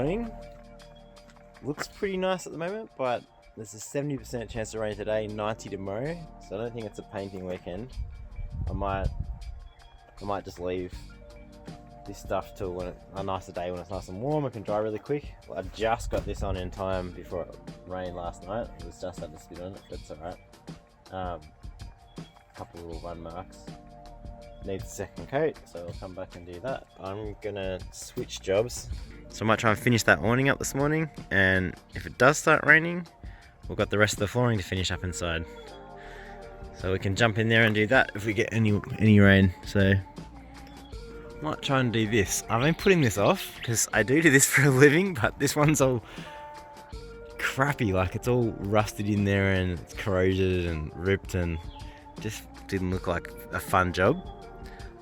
awning. Looks pretty nice at the moment, but there's a 70% chance of rain today, 90 tomorrow, so I don't think it's a painting weekend. I might just leave this stuff till when a nicer day when it's nice and warm. It can dry really quick. I just got this on in time before it rained last night. It was just had to spit on it, but it's alright. Couple little run marks. Needs a second coat, so I'll come back and do that. I'm gonna switch jobs. So I might try and finish that awning up this morning, and if it does start raining, we've got the rest of the flooring to finish up inside. So we can jump in there and do that if we get any rain. So might try and do this. I've been putting this off because I do this for a living, but this one's all crappy, like it's all rusted in there and it's corroded and ripped and just didn't look like a fun job.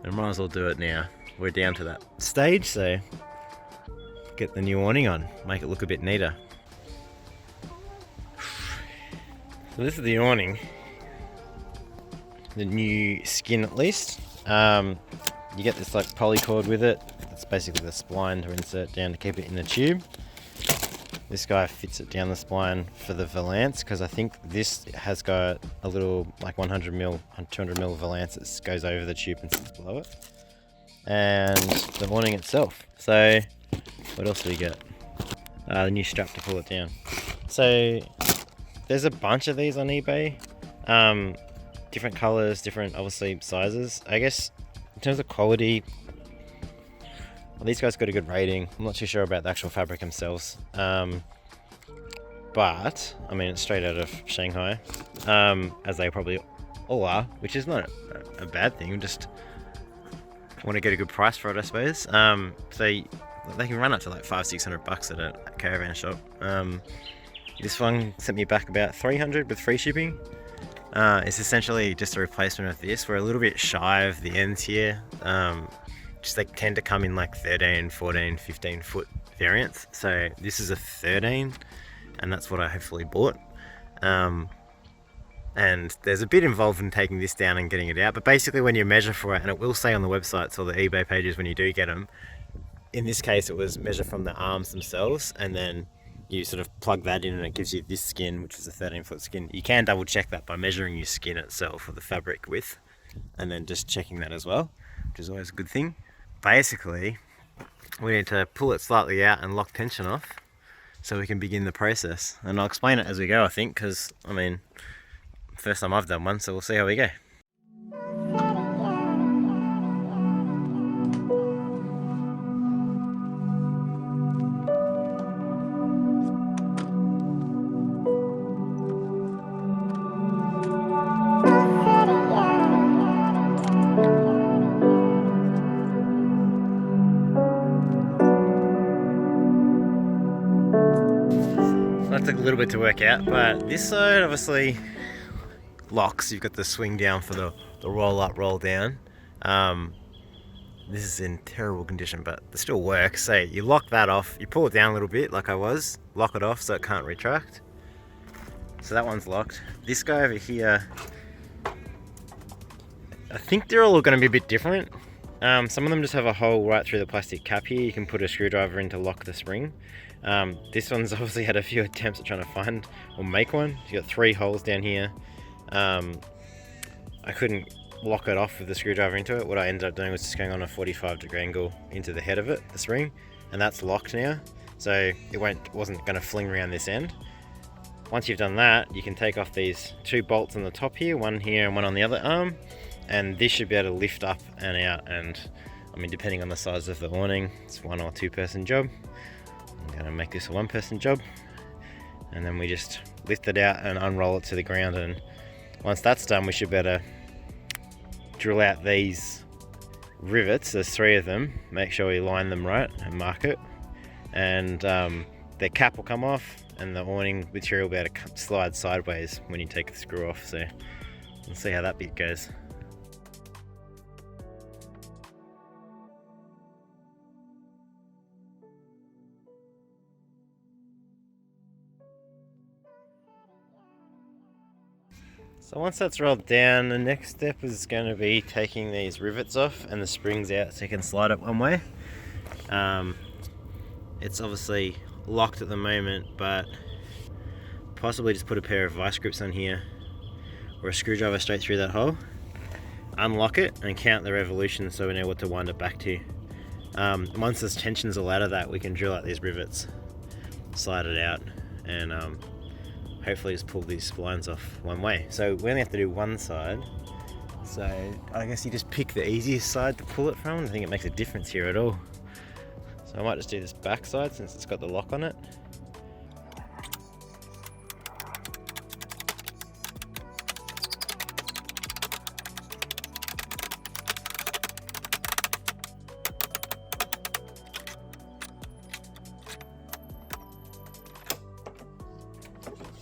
I might as well do it now. We're down to that stage, so get the new awning on, make it look a bit neater. So this is the awning, the new skin at least. You get this like poly cord with it. It's basically the spline to insert down to keep it in the tube. This guy fits it down the spline for the valance, because I think this has got a little like 100mm, 200mm valance that goes over the tube and sits below it. And the awning itself. So what else do we get? The new strap to pull it down. So there's a bunch of these on eBay. Different colors, different obviously sizes. I guess in terms of quality, well, these guys got a good rating. I'm not too sure about the actual fabric themselves. But I mean, it's straight out of Shanghai, as they probably all are, which is not a bad thing. Just want to get a good price for it, I suppose. So they can run up to like $500-600 at a caravan shop. This one sent me back about $300 with free shipping. It's essentially just a replacement of this. We're a little bit shy of the ends here. Just they tend to come in like 13, 14, 15 foot variants. So this is a 13, and that's what I hopefully bought. And there's a bit involved in taking this down and getting it out, but basically when you measure for it, and it will say on the websites or the eBay pages when you do get them, in this case it was measure from the arms themselves, and then you sort of plug that in and it gives you this skin, which is a 13-foot skin. You can double check that by measuring your skin itself or the fabric width, and then just checking that as well, which is always a good thing. Basically, we need to pull it slightly out and lock tension off so we can begin the process. And I'll explain it as we go, I think, because, I mean, first time I've done one, so we'll see how we go. That took a little bit to work out, but this side obviously locks. You've got the swing down for the roll up, roll down. This is in terrible condition, but it still works. So you lock that off, you pull it down a little bit like I was, lock it off so it can't retract. So that one's locked. This guy over here, I think they're all going to be a bit different. Some of them just have a hole right through the plastic cap here. You can put a screwdriver in to lock the spring. This one's obviously had a few attempts at trying to find or make one. You've got 3 holes down here. I couldn't lock it off with the screwdriver into it. What I ended up doing was just going on a 45-degree angle into the head of it, the spring, and that's locked now. So it wasn't going to fling around this end. Once you've done that, you can take off these 2 bolts on the top here, one here and one on the other arm, and this should be able to lift up and out. And I mean, depending on the size of the awning, it's 1 or 2 person job. I'm going to make this a 1-person job, and then we just lift it out and unroll it to the ground, and once that's done we should be able to drill out these rivets. There's 3 of them. Make sure we line them right and mark it, and their cap will come off and the awning material will be able to slide sideways when you take the screw off. So we'll see how that bit goes. So once that's rolled down, the next step is going to be taking these rivets off and the springs out so you can slide it one way. It's obviously locked at the moment, but possibly just put a pair of vice grips on here or a screwdriver straight through that hole, unlock it and count the revolutions so we know what to wind it back to. Once the tension's all out of that, we can drill out these rivets, slide it out, and hopefully just pull these splines off one way. So we only have to do one side, so I guess you just pick the easiest side to pull it from. I don't think it makes a difference here at all. So I might just do this back side since it's got the lock on it.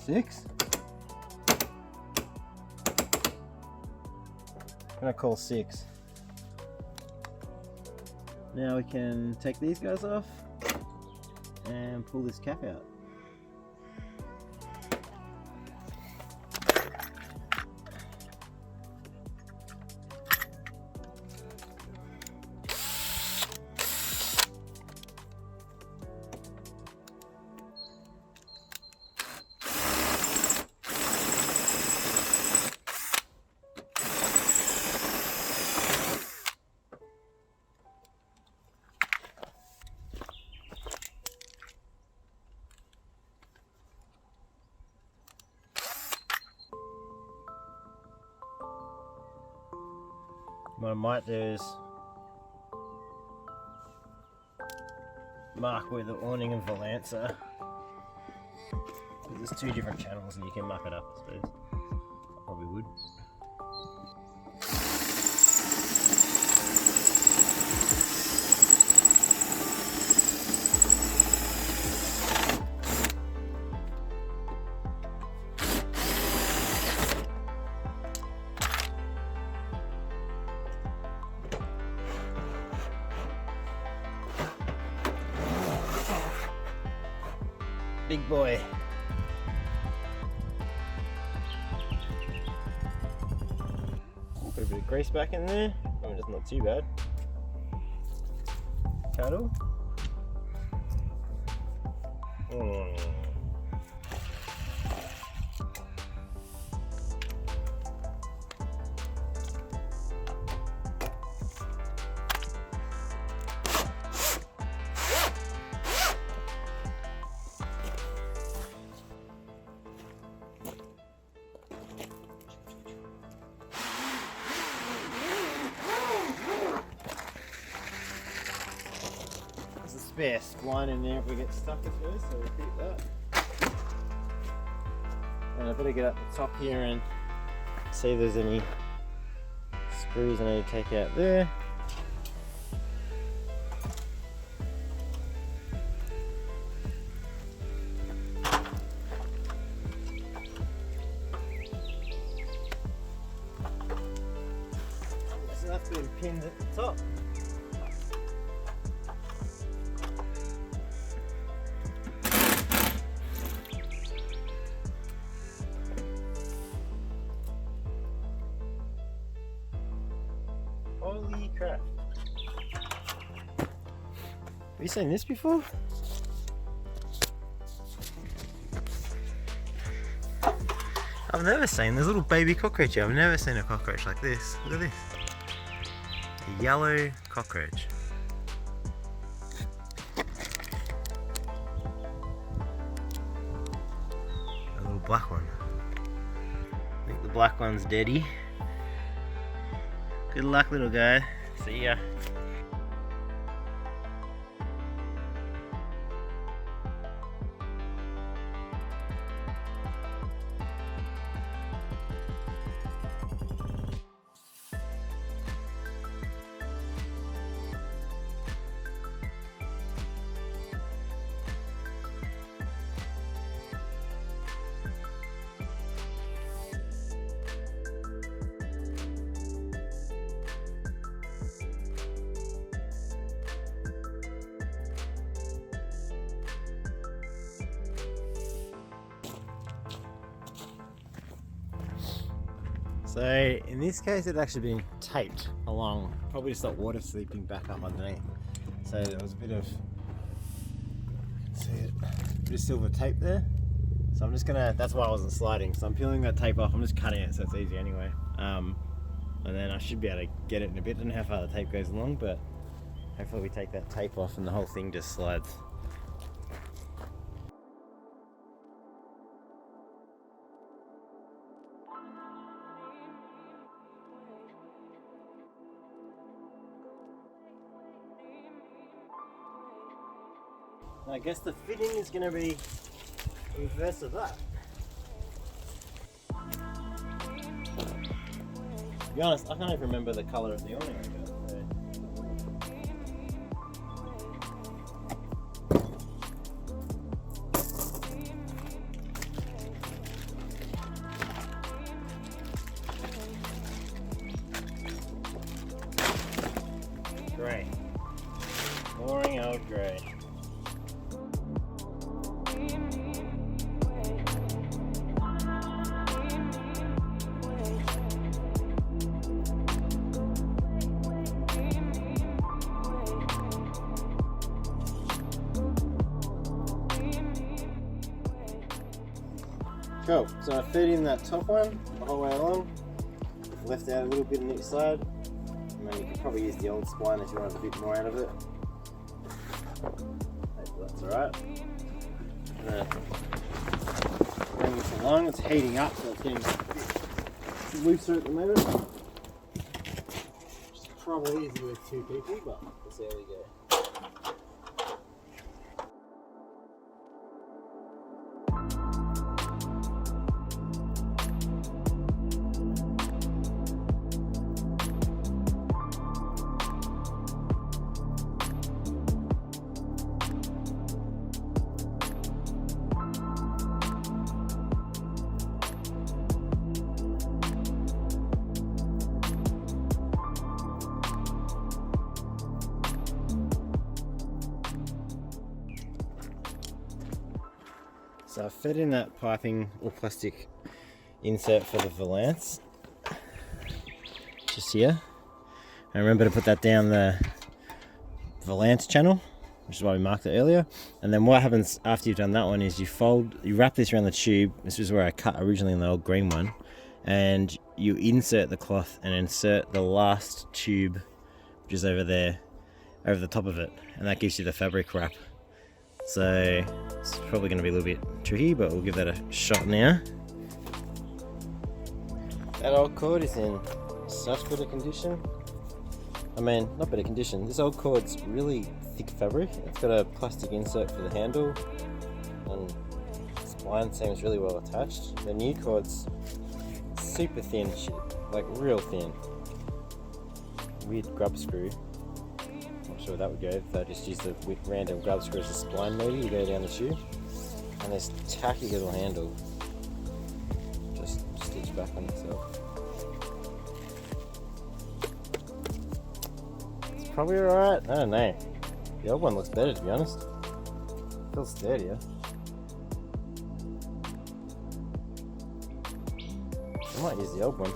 Six. I'm gonna call 6. Now we can take these guys off and pull this cap out. What I might do is mark where the awning and valance are. There's 2 different channels and you can mark it up, I suppose. I probably would. Big boy. Put a bit of grease back in there. I mean, it's not too bad. Cattle. Spare spline in there if we get stuck at first, so we'll keep that. And I better get up the top here and see if there's any screws I need to take out there. So that's been pinned at the top. Holy crap. Have you seen this before? I've never seen this little baby cockroach here. I've never seen a cockroach like this. Look at this. A yellow cockroach. A little black one. I think the black one's deady. Good luck, little guy. See ya. So in this case it actually been taped along, probably to stop water seeping back up underneath. So there was a bit of bit of silver tape there. So I'm just gonna, that's why I wasn't sliding. So I'm peeling that tape off, I'm just cutting it so it's easy anyway. And then I should be able to get it in a bit. I don't know how far the tape goes along, but hopefully we take that tape off and the whole thing just slides. I guess the fitting is going to be reverse of that. To be honest, I can't even remember the colour of the awning I got. Grey. Boring old grey. Cool, so I fed in that top one the whole way along, left out a little bit on each side, and then you could probably use the old spline if you want a bit more out of it. Hopefully that's alright. I'm going to bring this along, it's heating up so it's getting a bit looser at the moment. Which is probably easy with two people, but let's see how we go. So I fed in that piping or plastic insert for the valance, just here. And remember to put that down the valance channel, which is why we marked it earlier. And then what happens after you've done that one is you wrap this around the tube. This is where I cut originally in the old green one. And you insert the cloth and insert the last tube, which is over there, over the top of it. And that gives you the fabric wrap. So it's probably going to be a little bit tricky, but we'll give that a shot now. That old cord is in such better condition. I mean, not better condition. This old cord's really thick fabric. It's got a plastic insert for the handle, and the spline seems really well attached. The new cord's super thin shit, like real thin. Weird grub screw. Not sure that would go if I just use the random grub screw as a spline maybe to go down the tube. And this tacky little handle just stitch back on itself. It's probably alright, I don't know. The old one looks better, to be honest. It feels sturdier. I might use the old one.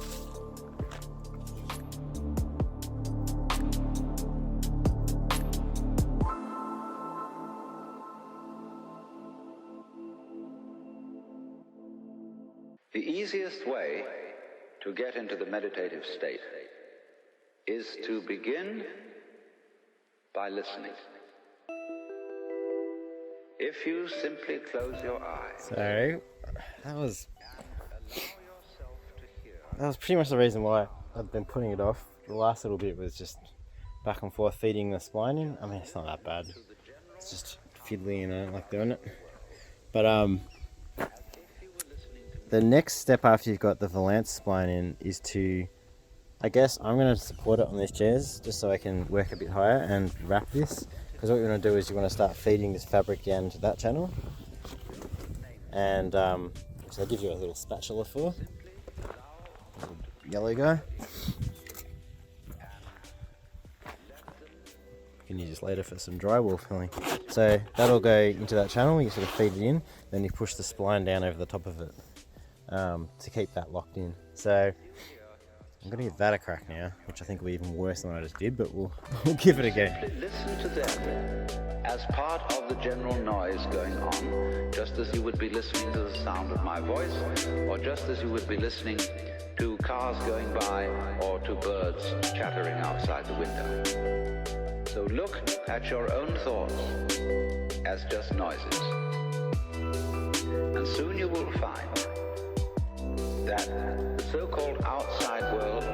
The easiest way to get into the meditative state is to begin by listening. If you simply close your eyes. So that was pretty much the reason why I've been putting it off. The last little bit was just back and forth feeding the spline in. I mean, it's not that bad. It's just fiddly and I don't like doing it. But the next step after you've got the valance spline in is to, I guess I'm going to support it on these chairs just so I can work a bit higher and wrap this, because what you want to do is you want to start feeding this fabric down to that channel, and which I'll give you a little spatula for, a little yellow guy. You can use this later for some drywall filling. So that'll go into that channel, you sort of feed it in, then you push the spline down over the top of it. To keep that locked in. So I'm going to give that a crack now, which I think will be even worse than I just did, but we'll give it a go. Listen to them as part of the general noise going on, just as you would be listening to the sound of my voice, or just as you would be listening to cars going by or to birds chattering outside the window. So look at your own thoughts as just noises. And soon you will find that the so-called outside world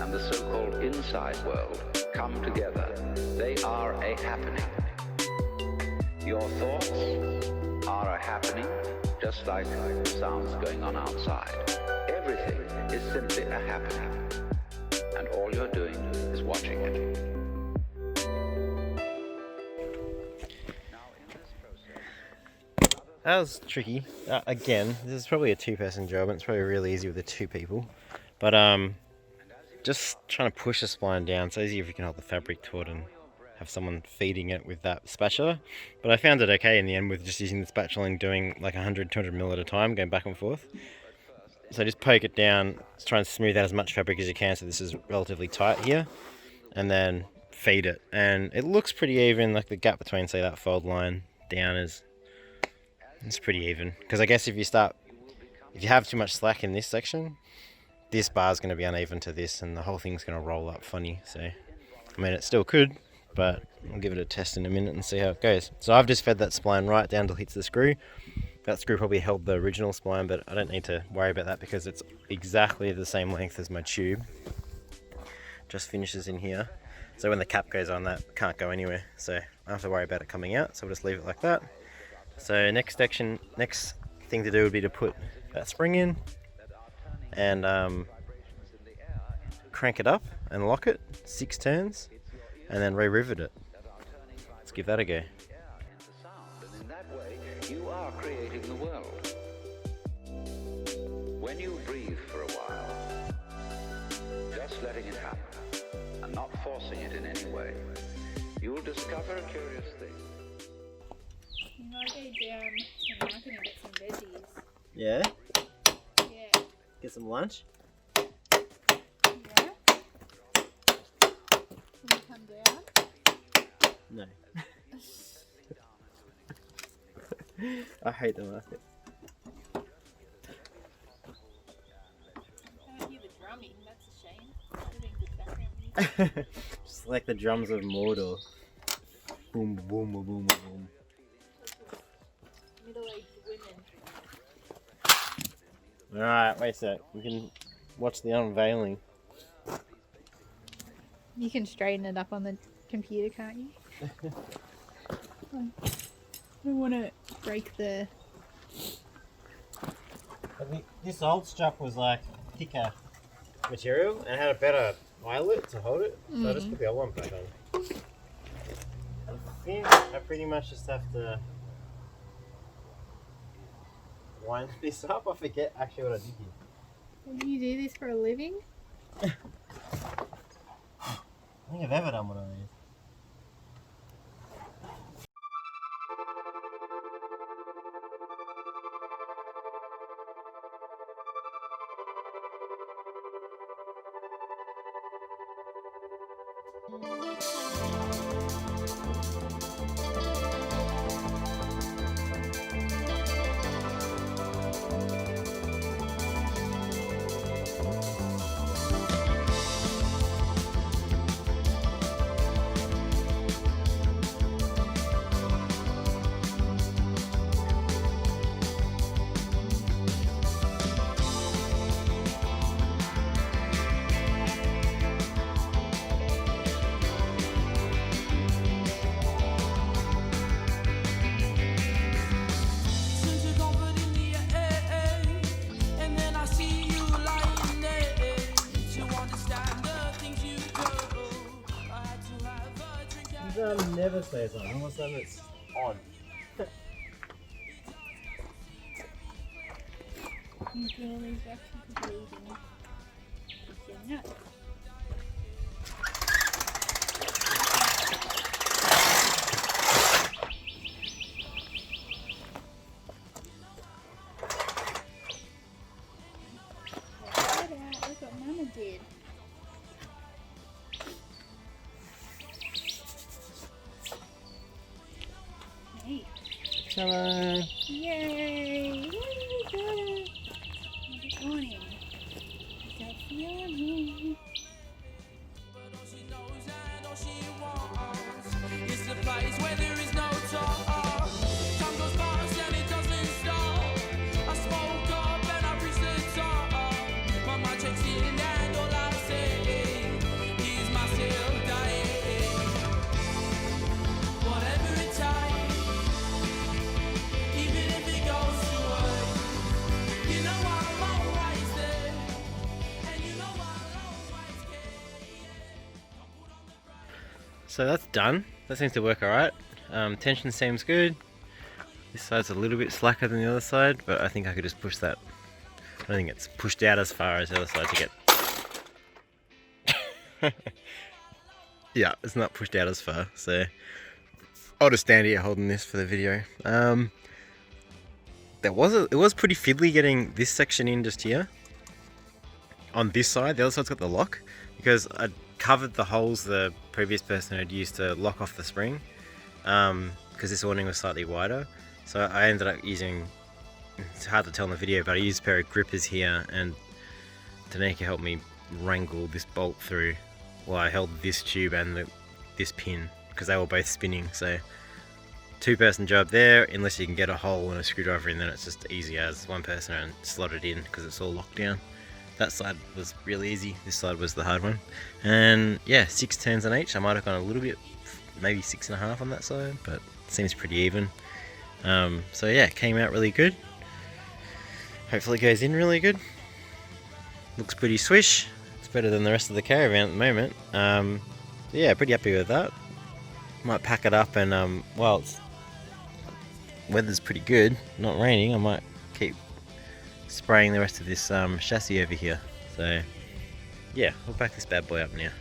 and the so-called inside world come together. They are a happening. Your thoughts are a happening, just like the sounds going on outside. Everything is simply a happening, and all you're doing is watching it. That was tricky. Again, this is probably a two-person job, and it's probably really easy with the two people. But just trying to push the spline down. It's easier if you can hold the fabric taut and have someone feeding it with that spatula. But I found it okay in the end with just using the spatula and doing like 100, 200 mil at a time, going back and forth. So just poke it down, try and smooth out as much fabric as you can so this is relatively tight here, and then feed it. And it looks pretty even, like the gap between, say, that fold line down it's pretty even. Because I guess if you have too much slack in this section, this bar is going to be uneven to this and the whole thing's going to roll up funny. So, I mean, it still could, but I'll give it a test in a minute and see how it goes. So I've just fed that spline right down till it hits the screw. That screw probably held the original spline, but I don't need to worry about that because it's exactly the same length as my tube. Just finishes in here. So when the cap goes on, that can't go anywhere. So I don't have to worry about it coming out, so we'll just leave it like that. So next thing to do would be to put that spring in and crank it up and lock it 6 turns and then re-rivet it. Let's give that a go. And in that way, you are creating the world. When you breathe for a while, just letting it happen and not forcing it in any way, you will discover a curious thing. You might go down to the market and get some veggies. Yeah? Yeah. Get some lunch? Yeah. Can you come down? No. I hate the market. I don't hear the drumming, that's a shame. That would have been good background music. Just like the drums of Mordor. Boom, boom, boom, boom, boom. Middle-aged women. Alright, wait a sec. We can watch the unveiling. You can straighten it up on the computer, can't you? I don't want to break the... This old strap was like thicker material and had a better eyelet to hold it, so I just put the old one back on. I think I pretty much just have to wind this up. I forget actually what I did here. Do you do this for a living? I don't think I've ever done one of these. Never stays on, all of a sudden it's on. You can always actually bleeding. You're not. Look what Mama did. Come on. Yay! Yay, awning. That's the awning. It's the place where there is no talk. Time goes past and it doesn't stop. I spoke up and I reached the top. My mind checks in and all I say is myself dying. Whatever it takes, even if it goes to waste. You know I'm always there, and you know I'll always care. So that's done. That seems to work alright. Tension seems good. This side's a little bit slacker than the other side, but I think I could just push that. I don't think it's pushed out as far as the other side to get. Yeah, it's not pushed out as far, so I'll just stand here holding this for the video. It was pretty fiddly getting this section in just here. On this side, the other side's got the lock, because I covered the holes the previous person had used to lock off the spring, because this awning was slightly wider. So I ended up using, it's hard to tell in the video, but I used a pair of grippers here, and Tanika helped me wrangle this bolt through while I held this tube and this pin, because they were both spinning. So 2-person job there, unless you can get a hole and a screwdriver in, then it's just easy as one person and slot it in because it's all locked down. That side was really easy, this side was the hard one. And yeah, 6 turns on each. I might have gone a little bit, maybe 6.5 on that side, but it seems pretty even. So yeah, it came out really good. Hopefully it goes in really good. Looks pretty swish. It's better than the rest of the caravan at the moment. Yeah, pretty happy with that. Might pack it up and well, weather's pretty good, not raining, I might keep spraying the rest of this chassis over here. So yeah, we'll pack this bad boy up now.